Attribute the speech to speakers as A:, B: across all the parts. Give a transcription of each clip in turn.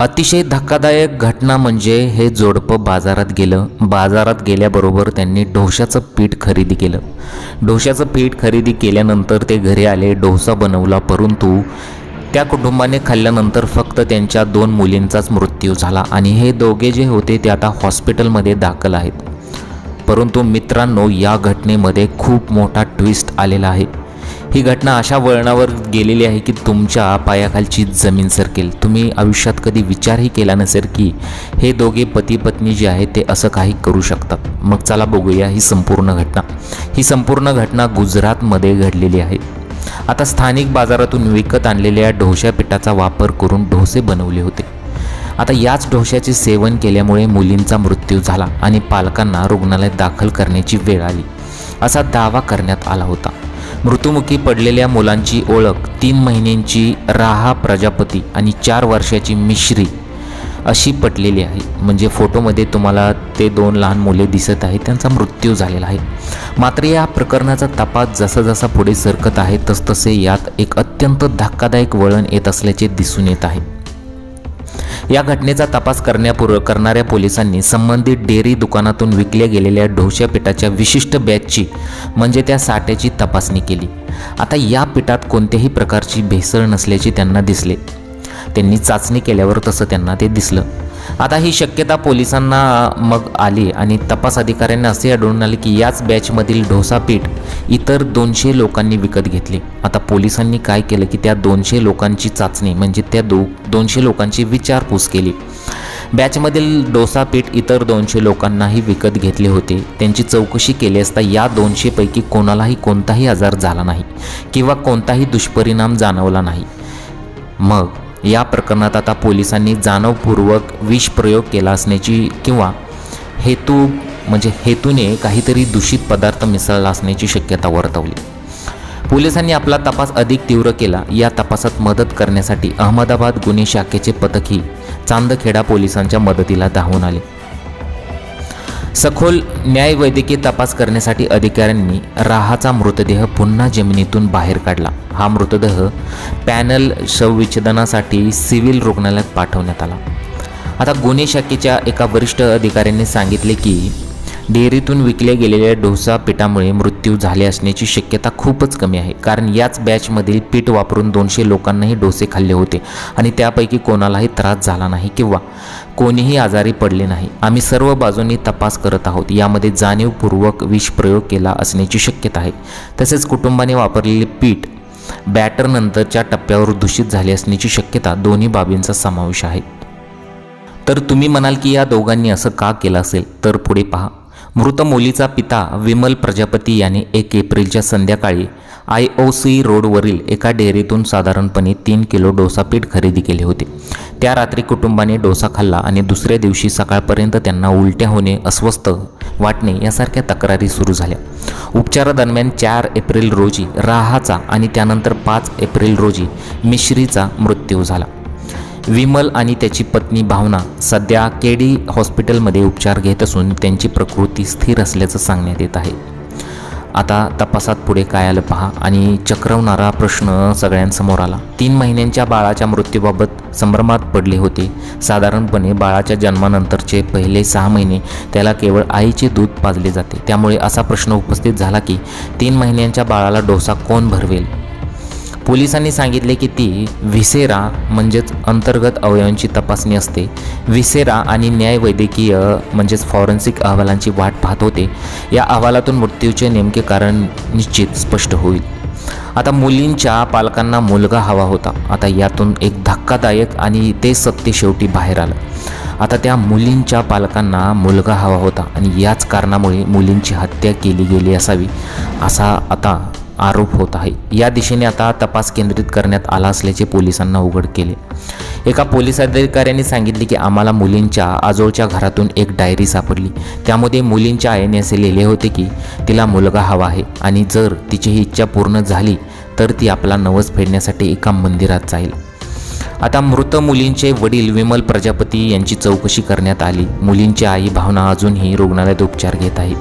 A: अतिशय धक्कादायक घटना म्हणजे हे जोडपं बाजारात गेलं. बाजारात गेल्याबरोबर त्यांनी डोशाचं पीठ खरेदी केलं. डोशाचं पीठ खरेदी केल्यानंतर ते घरी आले, डोसा बनवला. परंतु त्या कुटुंबाने खाल्ल्यानंतर फक्त त्यांच्या 2 मुलींचाच मृत्यू झाला आणि हे दोघे जे होते ते आता हॉस्पिटलमध्ये दाखल आहेत. परंतु मित्रांनो, या घटनेमध्ये खूप मोठा ट्विस्ट आलेला आहे. ही घटना अशा वळणावर गेलेली आहे की तुमच्या पायाखालची जमीन सरकेल. तुम्ही आयुष्यात कधी विचारही केला नसेल की हे दोघे पती पत्नी जे आहेत ते असं काही करू शकतात. मग चला बघूया ही संपूर्ण घटना. ही संपूर्ण घटना गुजरातमध्ये घडलेली आहे. आता स्थानिक बाजारातून विकत आणलेल्या डोशा पिठाचा वापर करून डोसे बनवले होते. आता याच डोश्याचे सेवन केल्यामुळे मुलींचा मृत्यू झाला आणि पालकांना रुग्णालयात दाखल करण्याची वेळ आली, असा दावा करण्यात आला होता. मृत्युमुखी पडलेल्या मुलांची ओळख 3 महिन्यांची राहा प्रजापती आणि 4 वर्षाची मिश्री अशी पटलेली आहे. म्हणजे फोटोमध्ये तुम्हाला ते 2 लहान मुले दिसत आहेत, त्यांचा मृत्यू झालेला आहे. मात्र या प्रकरणाचा तपास जसा पुढे सरकत आहे तसतसे यात एक अत्यंत धक्कादायक वळण येत असल्याचे दिसून येत आहे. या घटनेचा तपास करणाऱ्या पोलिसांनी संबंधित डेअरी दुकानातून विकल्या गेलेल्या डोशा पिठाच्या विशिष्ट बॅचची म्हणजे त्या साठ्याची तपासणी केली. आता या पिठात कोणत्याही प्रकारची भेसळ नसल्याचे त्यांना दिसले. त्यांनी चाचणी केल्यावर तसं त्यांना ते दिसलं. आता ही शक्यता पोलिसांना मग आली आणि तपास अधिकाऱ्यांना असे आढळून आले की याच बॅचमधील डोसा पीठ इतर 200 लोकांनी विकत घेतले. आता पोलिसांनी काय केलं की त्या 200 लोकांची चाचणी म्हणजे त्या 200 लोकांची विचारपूस केली. बॅचमधील डोसा पीठ इतर 200 लोकांनाही विकत घेतले होते. त्यांची चौकशी केली असता या 200 पैकी कोणालाही कोणताही आजार झाला नाही किंवा कोणताही दुष्परिणाम जाणवला नाही. मग या प्रकरणात आता पोलिसांनी जाणीवपूर्वक विष प्रयोग केला असण्याची किंवा हेतूने काहीतरी दूषित पदार्थ मिसळला असण्याची शक्यता वर्तवली. पोलिसांनी आपला तपास अधिक तीव्र केला. या तपासात मदत करण्यासाठी अहमदाबाद गुन्हे शाखेचे पथकही चांदखेडा पोलिसांच्या मदतीला धावून आले. सखोल न्यायवैद्यकीय तपास करण्यासाठी अधिकाऱ्यांनी राहाचा मृतदेह पुन्हा जमिनीतून बाहेर काढला. हा मृतदेह पॅनल शवविच्छेदनासाठी सिव्हिल रुग्णालयात पाठवण्यात आला. आता गुन्हे शाखेच्या एका वरिष्ठ अधिकाऱ्यांनी सांगितले की डेअरीतून विकल्या गेलेल्या डोसा पिठामुळे मृत्यू झाले असण्याची शक्यता खूपच कमी आहे, कारण याच बॅचमधील पीठ वापरून 200 लोकांनाही डोसे खाल्ले होते आणि त्यापैकी कोणालाही त्रास झाला नाही किंवा कोणीही आजारी पडले नाही. आम्ही सर्व बाजूंनी तपास करत आहोत. यामध्ये जाणीवपूर्वक विष प्रयोग केला असण्याची शक्यता आहे. तसेच कुटुंबाने वापरलेले पीठ बॅटर नंतरच्या टप्प्यावर दूषित झाले असण्याची शक्यता दोन्ही बाबींचा समावेश आहे. तर तुम्ही म्हणाल की या दोघांनी असं का केलं असेल, तर पुढे पहा. मृत मुलीचा पिता विमल प्रजापती याने 1 एप्रिलच्या संध्याकाळी IOC रोडवरील एका डेअरीतून साधारणपणे 3 किलो डोसा पीठ खरेदी केले होते. त्या रात्री कुटुंबाने डोसा खाल्ला आणि दुसऱ्या दिवशी सकाळपर्यंत त्यांना उलट्या होणे, अस्वस्थ वाटणे यासारख्या तक्रारी सुरू झाल्या. उपचारादरम्यान 4 एप्रिल रोजी राहाचा आणि त्यानंतर 5 एप्रिल रोजी मिश्रीचा मृत्यू झाला. विमल आणि त्याची पत्नी भावना सध्या KD हॉस्पिटलमध्ये उपचार घेत असून त्यांची प्रकृती स्थिर असल्याचं सांगण्यात येत आहे. आता तपासात पुढे काय आलं पहा आणि चक्रवणारा प्रश्न सगळ्यांसमोर आला. 3 महिन्यांच्या बाळाच्या मृत्यूबाबत संभ्रमात पडले होते. साधारणपणे बाळाच्या जन्मानंतरचे पहिले 6 महिने त्याला केवळ आईचे दूध पाजले जाते. त्यामुळे असा प्रश्न उपस्थित झाला की 3 महिन्यांच्या बाळाला डोसा कोण भरवेल. पोलिसांनी सांगितले की ती व्हिसेरा म्हणजेच अंतर्गत अवयवांची तपासणी असते. व्हिसेरा आणि न्यायवैद्यकीय म्हणजेच फॉरेन्सिक अहवालांची वाट पाहत होते. या अहवालातून मृत्यूचे नेमके कारण निश्चित स्पष्ट होईल. आता मुलींच्या पालकांना मुलगा हवा होता. आता यातून एक धक्कादायक आणि ते सत्य शेवटी बाहेर आलं. आता त्या मुलींच्या पालकांना मुलगा हवा होता आणि याच कारणामुळे मुलींची हत्या केली गेली असावी असा आता आरोप होत आहे. या दिशेने आता तपास केंद्रित करण्यात आला असल्याचे पोलिसांना उघड केले. एका पोलीस अधिकाऱ्यांनी सांगितले की आम्हाला मुलींच्या आजोळच्या घरातून एक डायरी सापडली. त्यामध्ये मुलींच्या आईने असे लिहिले होते की तिला मुलगा हवा आहे आणि जर तिची ही इच्छा पूर्ण झाली तर ती आपला नवस फेडण्यासाठी एका मंदिरात जाईल. आता मृत मुलींचे वडील विमल प्रजापती यांची चौकशी करण्यात आली. मुलींची आई भावना अजूनही रुग्णालयात उपचार घेत आहेत.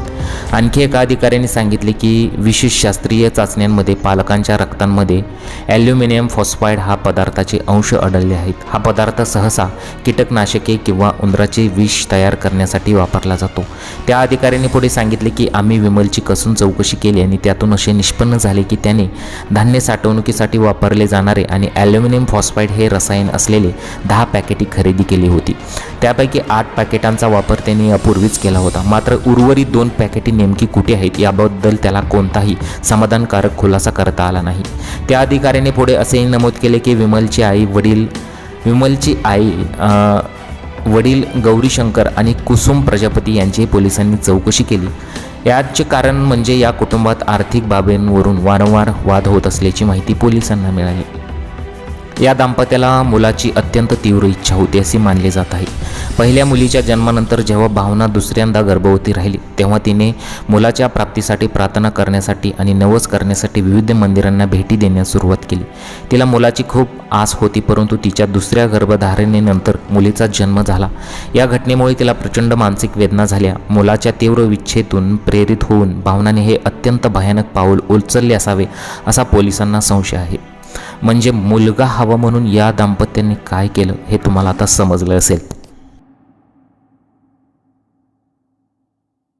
A: आणखी एका अधिकाऱ्याने सांगितले की विशेष शास्त्रीय चाचण्यांमध्ये पालकांच्या रक्तांमध्ये ॲल्युमिनियम फॉस्फाईड हा पदार्थाचे अंश आढळले आहेत. हा पदार्थ सहसा कीटकनाशके किंवा उंदराचे विष तयार करण्यासाठी वापरला जातो. त्या अधिकाऱ्याने पुढे सांगितले की आम्ही विमलची कसून चौकशी केली आणि त्यातून असे निष्पन्न झाले की त्याने धान्य साठवणुकीसाठी वापरले जाणारे आणि ॲल्युमिनियम फॉस्फाईड हे रसायन असलेले 10 पॅकेटी खरेदी केली होती. त्यापैकी 8 पॅकेटांचा वापर त्यांनी यापूर्वीच केला होता. मात्र उर्वरित 2 पॅकेटी नेमकी कुठे आहेत याबद्दल त्याला कोणताही समाधानकारक खुलासा करता आला नाही. त्या अधिकाऱ्याने पुढे असेही नमूद केले की विमलची आई वडील गौरीशंकर आणि कुसुम प्रजापती यांची पोलिसांनी चौकशी केली. याचे कारण म्हणजे या कुटुंबात आर्थिक बाबींवरून वारंवार वाद होत असल्याची माहिती पोलिसांना मिळाली. या दाम्पत्याला मुलाची अत्यंत तीव्र इच्छा होती असे मानले जात आहे. पहिल्या मुलीच्या जन्मानंतर जेव्हा भावना दुसऱ्यांदा गर्भवती राहिली तेव्हा तिने मुलाच्या प्राप्तीसाठी प्रार्थना करण्यासाठी आणि नवस करण्यासाठी विविध मंदिरांना भेटी देण्यास सुरुवात केली. तिला मुलाची खूप आस होती, परंतु तिच्या दुसऱ्या गर्भधारणेनंतर मुलीचा जन्म झाला. या घटनेमुळे तिला प्रचंड मानसिक वेदना झाल्या. मुलाच्या तीव्र इच्छेतून प्रेरित होऊन भावनाने हे अत्यंत भयानक पाऊल उचलले असावे असा पोलिसांना संशय आहे. म्हणजे मुलगा हवा म्हणून या दाम्पत्याने काय केलं हे तुम्हाला आता समजलं असेल.